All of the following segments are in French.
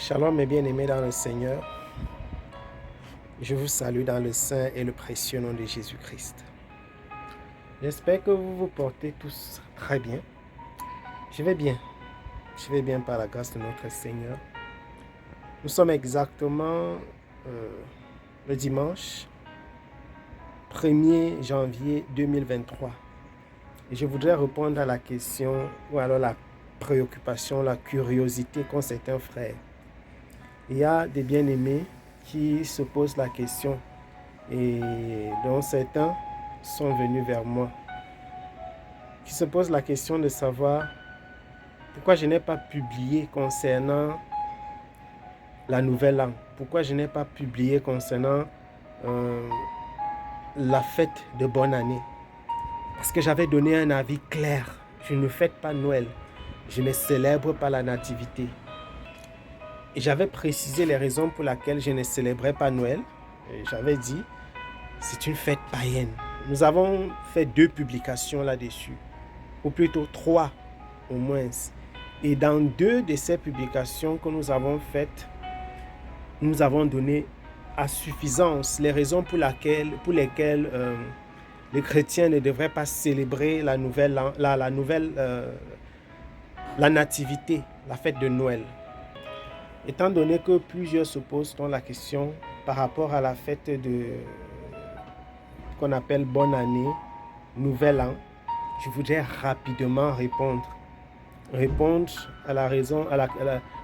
Shalom mes bien-aimés dans le Seigneur. Je vous salue dans le saint et le précieux nom de Jésus-Christ. J'espère que vous vous portez tous très bien. Je vais bien. Je vais bien par la grâce de notre Seigneur. Nous sommes exactement le dimanche 1er janvier 2023. Et je voudrais répondre à la question ou alors la préoccupation, la curiosité qu'ont certains frères. Il y a des bien-aimés qui se posent la question et dont certains sont venus vers moi, qui se posent la question de savoir pourquoi je n'ai pas publié concernant la nouvelle an, pourquoi je n'ai pas publié concernant la fête de bonne année. Parce que j'avais donné un avis clair. Je ne fête pas Noël. Je ne célèbre pas la nativité. Et j'avais précisé les raisons pour lesquelles je ne célébrais pas Noël. Et j'avais dit, c'est une fête païenne. Nous avons fait 2 publications là-dessus. Ou plutôt 3 au moins. Et dans 2 de ces publications que nous avons faites, nous avons donné à suffisance les raisons pour lesquelles les chrétiens ne devraient pas célébrer la nativité, la fête de Noël. Étant donné que plusieurs se posent la question par rapport à la fête qu'on appelle bonne année, nouvel an, je voudrais rapidement répondre à la raison,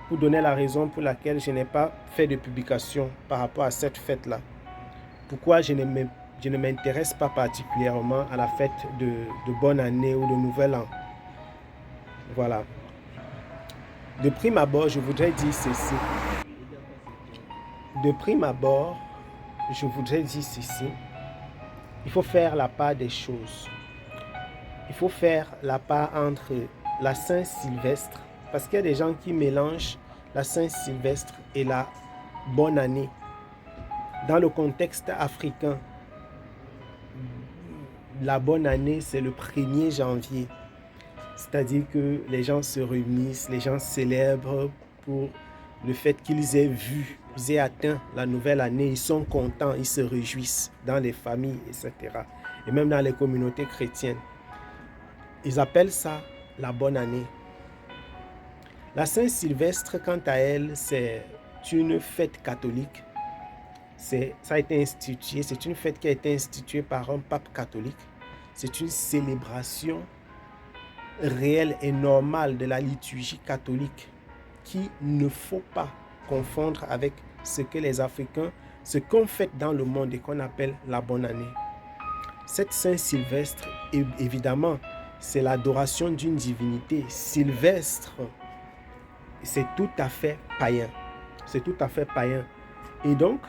pour donner la raison pour laquelle je n'ai pas fait de publication par rapport à cette fête-là. Pourquoi je ne m'intéresse pas particulièrement à la fête de bonne année ou de nouvel an. Voilà. De prime abord, je voudrais dire ceci. Il faut faire la part des choses. Il faut faire la part entre la Saint-Sylvestre, parce qu'il y a des gens qui mélangent la Saint-Sylvestre et la bonne année. Dans le contexte africain, la bonne année, c'est le 1er janvier. C'est-à-dire que les gens se réunissent, les gens célèbrent pour le fait qu'ils aient vu, ils aient atteint la nouvelle année. Ils sont contents, ils se réjouissent dans les familles, etc. Et même dans les communautés chrétiennes. Ils appellent ça la bonne année. La Saint-Sylvestre, quant à elle, c'est une fête catholique. Ça a été institué, c'est une fête qui a été instituée par un pape catholique. C'est une célébration réelle et normale de la liturgie catholique qui ne faut pas confondre avec ce que les Africains, ce qu'on fête dans le monde et qu'on appelle la bonne année. Cette Saint-Sylvestre, évidemment, c'est l'adoration d'une divinité. Sylvestre, c'est tout à fait païen. C'est tout à fait païen. Et donc,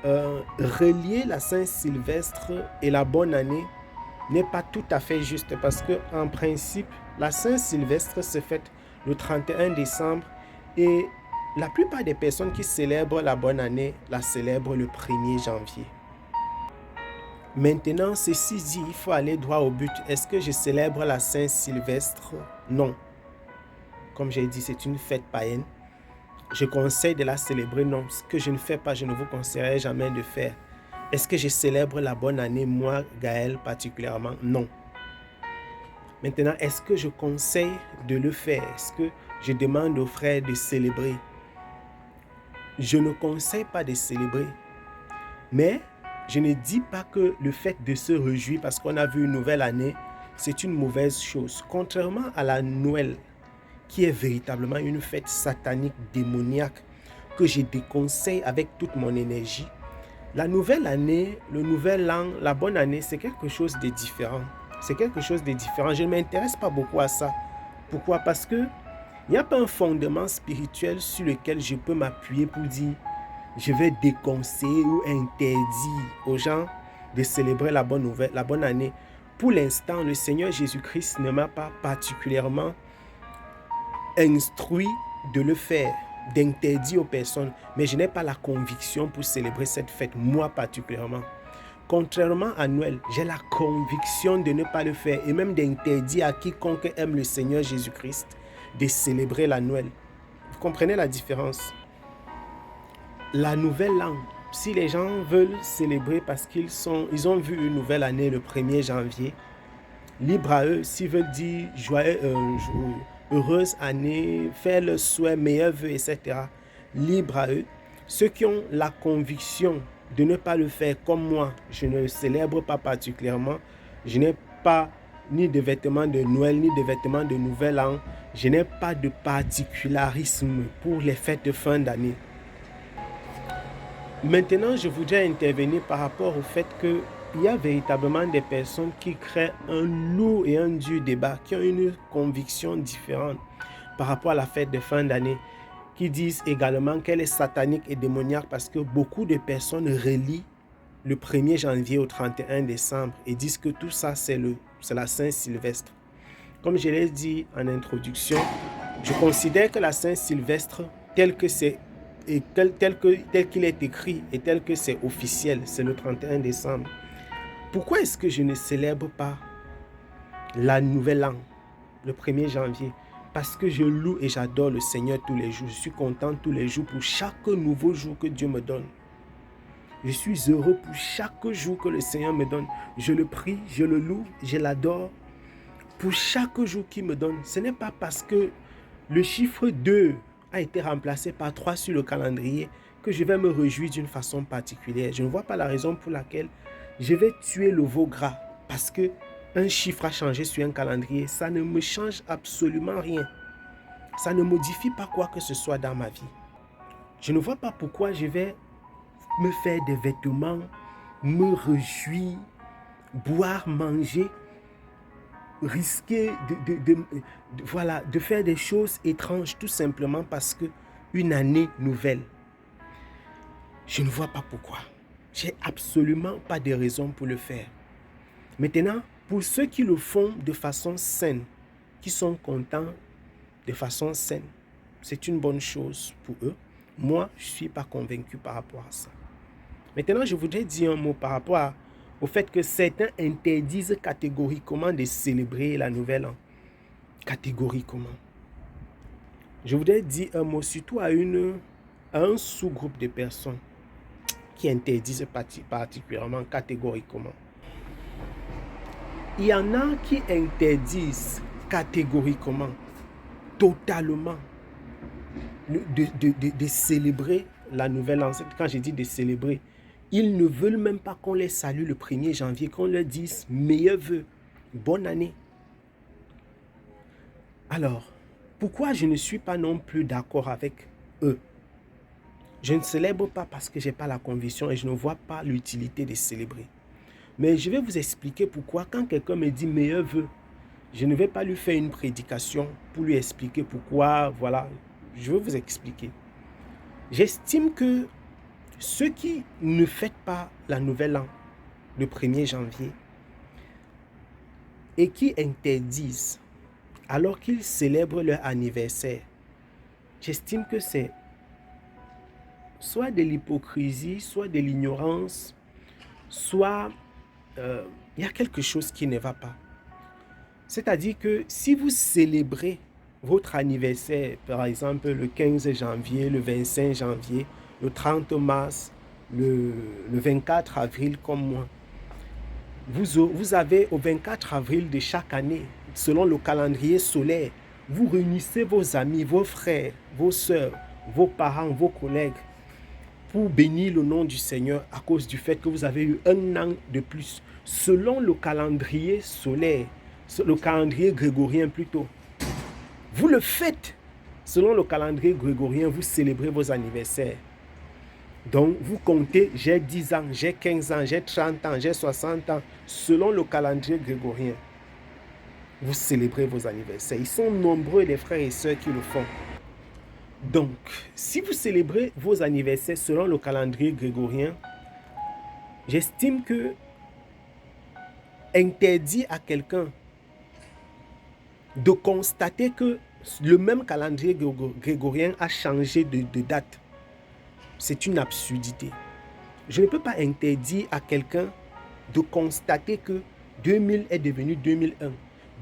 relier la Saint-Sylvestre et la bonne année n'est pas tout à fait juste parce que en principe, la Saint-Sylvestre se fête le 31 décembre et la plupart des personnes qui célèbrent la bonne année la célèbrent le 1er janvier. Maintenant, ceci dit, il faut aller droit au but. Est-ce que je célèbre la Saint-Sylvestre? Non. Comme j'ai dit, c'est une fête païenne. Je conseille de la célébrer? Non. Ce que je ne fais pas, je ne vous conseillerais jamais de faire. Est-ce que je célèbre la bonne année, moi, Gaël, particulièrement? Non. Maintenant, est-ce que je conseille de le faire? Est-ce que je demande aux frères de célébrer? Je ne conseille pas de célébrer. Mais je ne dis pas que le fait de se réjouir parce qu'on a vu une nouvelle année, c'est une mauvaise chose. Contrairement à la Noël, qui est véritablement une fête satanique, démoniaque, que je déconseille avec toute mon énergie, la nouvelle année, le nouvel an, la bonne année, c'est quelque chose de différent. C'est quelque chose de différent. Je ne m'intéresse pas beaucoup à ça. Pourquoi? Parce que il n'y a pas un fondement spirituel sur lequel je peux m'appuyer pour dire je vais déconseiller ou interdire aux gens de célébrer la bonne année. Pour l'instant, le Seigneur Jésus-Christ ne m'a pas particulièrement instruit de le faire, d'interdire aux personnes, mais je n'ai pas la conviction pour célébrer cette fête, moi particulièrement. Contrairement à Noël, j'ai la conviction de ne pas le faire et même d'interdire à quiconque aime le Seigneur Jésus-Christ de célébrer la Noël. Vous comprenez la différence? La nouvelle an, si les gens veulent célébrer parce ils ont vu une nouvelle année le 1er janvier, libre à eux. S'ils veulent dire heureuse année, faire le souhait, meilleurs vœux, etc. Libre à eux. Ceux qui ont la conviction de ne pas le faire comme moi, je ne le célèbre pas particulièrement. Je n'ai pas ni de vêtements de Noël, ni de vêtements de Nouvel An. Je n'ai pas de particularisme pour les fêtes de fin d'année. Maintenant, je voudrais intervenir par rapport au fait qu'il y a véritablement des personnes qui créent un lourd et un dur débat, qui ont une conviction différente par rapport à la fête de fin d'année, qui disent également qu'elle est satanique et démoniaque parce que beaucoup de personnes relient le 1er janvier au 31 décembre et disent que tout ça, c'est la Saint-Sylvestre. Comme je l'ai dit en introduction, je considère que la Saint-Sylvestre, tel qu'il est écrit et tel que c'est officiel, c'est le 31 décembre. Pourquoi est-ce que je ne célèbre pas la Nouvelle An, le 1er janvier? Parce que je loue et j'adore le Seigneur tous les jours. Je suis content tous les jours pour chaque nouveau jour que Dieu me donne. Je suis heureux pour chaque jour que le Seigneur me donne. Je le prie, je le loue, je l'adore pour chaque jour qu'il me donne. Ce n'est pas parce que le chiffre 2 a été remplacé par 3 sur le calendrier que je vais me réjouir d'une façon particulière. Je ne vois pas la raison pour laquelle je vais tuer le veau gras parce que un chiffre a changé sur un calendrier. Ça ne me change absolument rien. Ça ne modifie pas quoi que ce soit dans ma vie. Je ne vois pas pourquoi je vais me faire des vêtements, me réjouir, boire, manger, risquer de faire des choses étranges tout simplement parce que une année nouvelle. Je ne vois pas pourquoi. J'ai absolument pas de raison pour le faire. Maintenant, pour ceux qui le font de façon saine, qui sont contents de façon saine, c'est une bonne chose pour eux. Moi, je ne suis pas convaincu par rapport à ça. Maintenant, je voudrais dire un mot par rapport au fait que certains interdisent catégoriquement de célébrer la Nouvelle An. Catégoriquement. Je voudrais dire un mot surtout à un sous-groupe de personnes qui interdisent particulièrement, catégoriquement. Il y en a qui interdisent catégoriquement, totalement, de célébrer la Nouvelle An. Quand je dis de célébrer, ils ne veulent même pas qu'on les salue le 1er janvier, qu'on leur dise meilleurs vœux, bonne année. Alors, pourquoi je ne suis pas non plus d'accord avec eux? Je ne célèbre pas parce que je n'ai pas la conviction et je ne vois pas l'utilité de célébrer. Mais je vais vous expliquer pourquoi quand quelqu'un me dit meilleurs vœux, je ne vais pas lui faire une prédication pour lui expliquer pourquoi, voilà. Je vais vous expliquer. J'estime que ceux qui ne fêtent pas la Nouvelle An, le 1er janvier, et qui interdisent, alors qu'ils célèbrent leur anniversaire, j'estime que c'est soit de l'hypocrisie, soit de l'ignorance, soit il y a quelque chose qui ne va pas. C'est-à-dire que si vous célébrez votre anniversaire, par exemple le 15 janvier, le 25 janvier, le 30 mars, le 24 avril comme moi, vous avez au 24 avril de chaque année, selon le calendrier solaire, vous réunissez vos amis, vos frères, vos sœurs, vos parents, vos collègues, pour bénir le nom du Seigneur à cause du fait que vous avez eu un an de plus, selon le calendrier solaire, le calendrier grégorien plutôt. Vous le faites selon le calendrier grégorien, vous célébrez vos anniversaires. Donc, vous comptez, j'ai 10 ans, j'ai 15 ans, j'ai 30 ans, j'ai 60 ans, selon le calendrier grégorien. Vous célébrez vos anniversaires. Ils sont nombreux les frères et sœurs qui le font. Donc, si vous célébrez vos anniversaires selon le calendrier grégorien, j'estime que interdit à quelqu'un de constater que le même calendrier grégorien a changé de date, c'est une absurdité. Je ne peux pas interdire à quelqu'un de constater que 2000 est devenu 2001,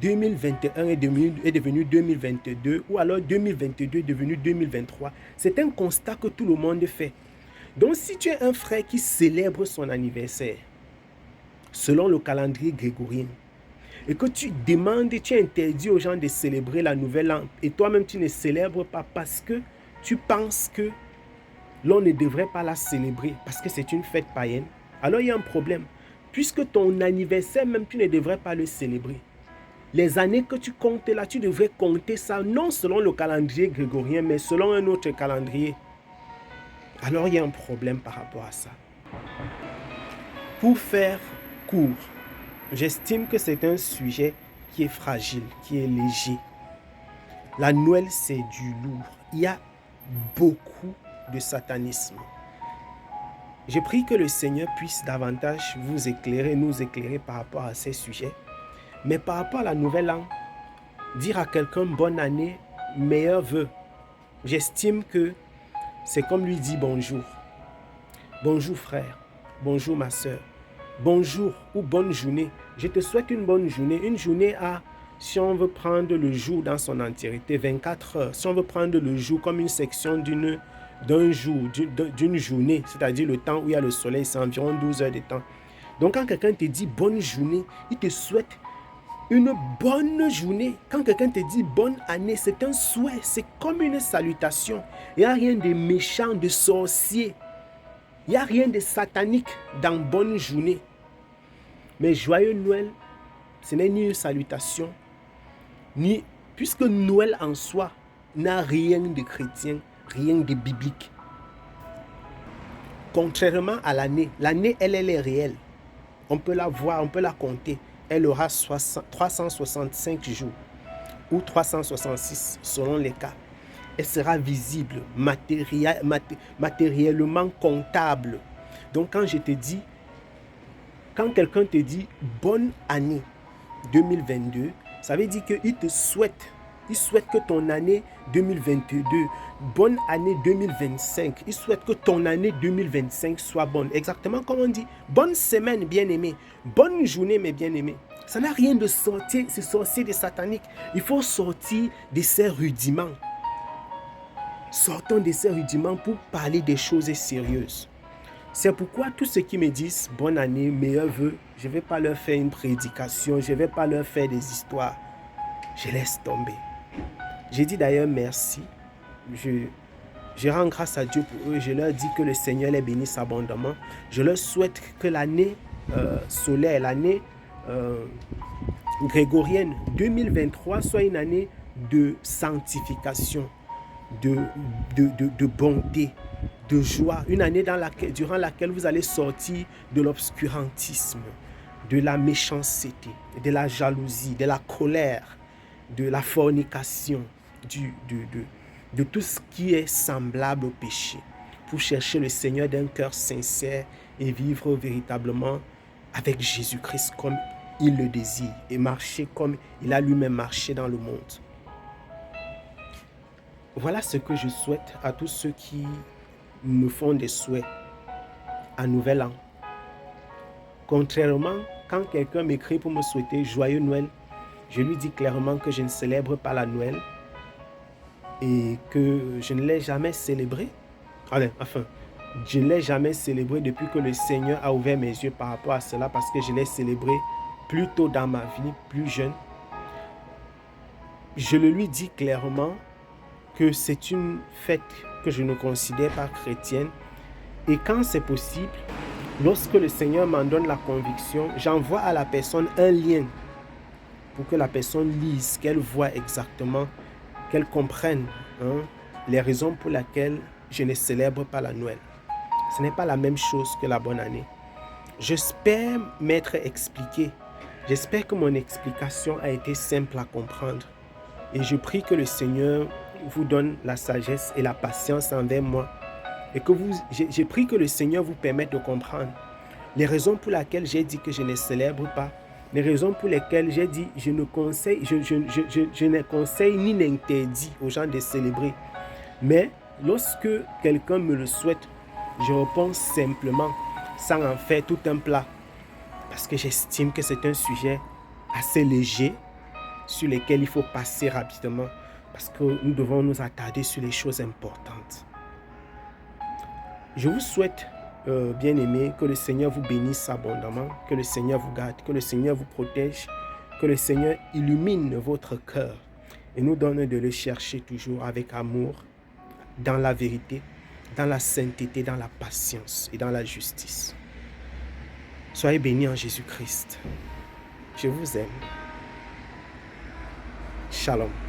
2021 est devenu 2022 ou alors 2022 est devenu 2023. C'est un constat que tout le monde fait. Donc si tu es un frère qui célèbre son anniversaire selon le calendrier grégorien et que tu demandes, tu interdis aux gens de célébrer la nouvelle an et toi-même tu ne célèbres pas parce que tu penses que l'on ne devrait pas la célébrer parce que c'est une fête païenne, alors il y a un problème. Puisque ton anniversaire même, tu ne devrais pas le célébrer. Les années que tu comptes là, tu devrais compter ça non selon le calendrier grégorien, mais selon un autre calendrier. Alors il y a un problème par rapport à ça. Pour faire court, j'estime que c'est un sujet qui est fragile, qui est léger. La Noël, c'est du lourd. Il y a beaucoup de satanisme. Je prie que le Seigneur puisse davantage vous éclairer, nous éclairer par rapport à ces sujets. Mais par rapport à la nouvelle an, dire à quelqu'un bonne année, meilleurs vœux, j'estime que c'est comme lui dire bonjour. Bonjour frère, bonjour ma soeur, bonjour ou bonne journée. Je te souhaite une bonne journée. Une journée à, si on veut prendre le jour dans son entièreté, 24 heures. Si on veut prendre le jour comme une section d'une journée, c'est-à-dire le temps où il y a le soleil, c'est environ 12 heures de temps. Donc quand quelqu'un te dit bonne journée, il te souhaite une bonne journée. Quand quelqu'un te dit bonne année, c'est un souhait, c'est comme une salutation. Il n'y a rien de méchant, de sorcier. Il n'y a rien de satanique dans bonne journée. Mais joyeux Noël, ce n'est ni une salutation, ni, puisque Noël en soi n'a rien de chrétien, rien de biblique. Contrairement à l'année, elle est réelle. On peut la voir, on peut la compter. Elle aura 365 jours ou 366 selon les cas. Elle sera visible, matériellement comptable. Donc quand quelqu'un te dit bonne année 2022, ça veut dire qu'il te souhaite. Il souhaite que ton année 2022, bonne année 2025, il souhaite que ton année 2025 soit bonne. Exactement comme on dit, bonne semaine bien-aimé, bonne journée mes bien-aimés. Ça n'a rien de sorcier, c'est sorcier de satanique. Il faut sortir de ces rudiments. Sortons de ces rudiments pour parler des choses sérieuses. C'est pourquoi tous ceux qui me disent bonne année, meilleurs vœux, je ne vais pas leur faire une prédication, je ne vais pas leur faire des histoires. Je laisse tomber. J'ai dit d'ailleurs merci. Je rends grâce à Dieu pour eux. Je leur dis que le Seigneur les bénisse abondamment. Je leur souhaite que l'année solaire, l'année grégorienne 2023 soit une année de sanctification, de bonté, de joie. Une année durant laquelle vous allez sortir de l'obscurantisme, de la méchanceté, de la jalousie, de la colère, de la fornication, de tout ce qui est semblable au péché, pour chercher le Seigneur d'un cœur sincère et vivre véritablement avec Jésus-Christ comme il le désire et marcher comme il a lui-même marché dans le monde. Voilà ce que je souhaite à tous ceux qui me font des souhaits à Nouvel An. Contrairement, quand quelqu'un m'écrit pour me souhaiter joyeux Noël, je lui dis clairement que je ne célèbre pas la Noël et que je ne l'ai jamais célébré. Enfin, je ne l'ai jamais célébré depuis que le Seigneur a ouvert mes yeux par rapport à cela, parce que je l'ai célébré plus tôt dans ma vie, plus jeune. Je le lui dis clairement que c'est une fête que je ne considère pas chrétienne. Et quand c'est possible, lorsque le Seigneur m'en donne la conviction, j'envoie à la personne un lien pour que la personne lise, qu'elle voit exactement, qu'elle comprenne les raisons pour lesquelles je ne célèbre pas la Noël. Ce n'est pas la même chose que la bonne année. J'espère m'être expliqué. J'espère que mon explication a été simple à comprendre. Et je prie que le Seigneur vous donne la sagesse et la patience envers moi. Et que j'ai pris que le Seigneur vous permette de comprendre les raisons pour lesquelles j'ai dit que je ne célèbre pas. Les raisons pour lesquelles j'ai dit je ne conseille ni n'interdis aux gens de célébrer. Mais lorsque quelqu'un me le souhaite, je réponds simplement, sans en faire tout un plat. Parce que j'estime que c'est un sujet assez léger sur lesquels il faut passer rapidement parce que nous devons nous attarder sur les choses importantes. Je vous souhaite, bien-aimés, que le Seigneur vous bénisse abondamment, que le Seigneur vous garde, que le Seigneur vous protège, que le Seigneur illumine votre cœur et nous donne de le chercher toujours avec amour, dans la vérité, dans la sainteté, dans la patience et dans la justice. Soyez bénis en Jésus-Christ. Je vous aime. Shalom.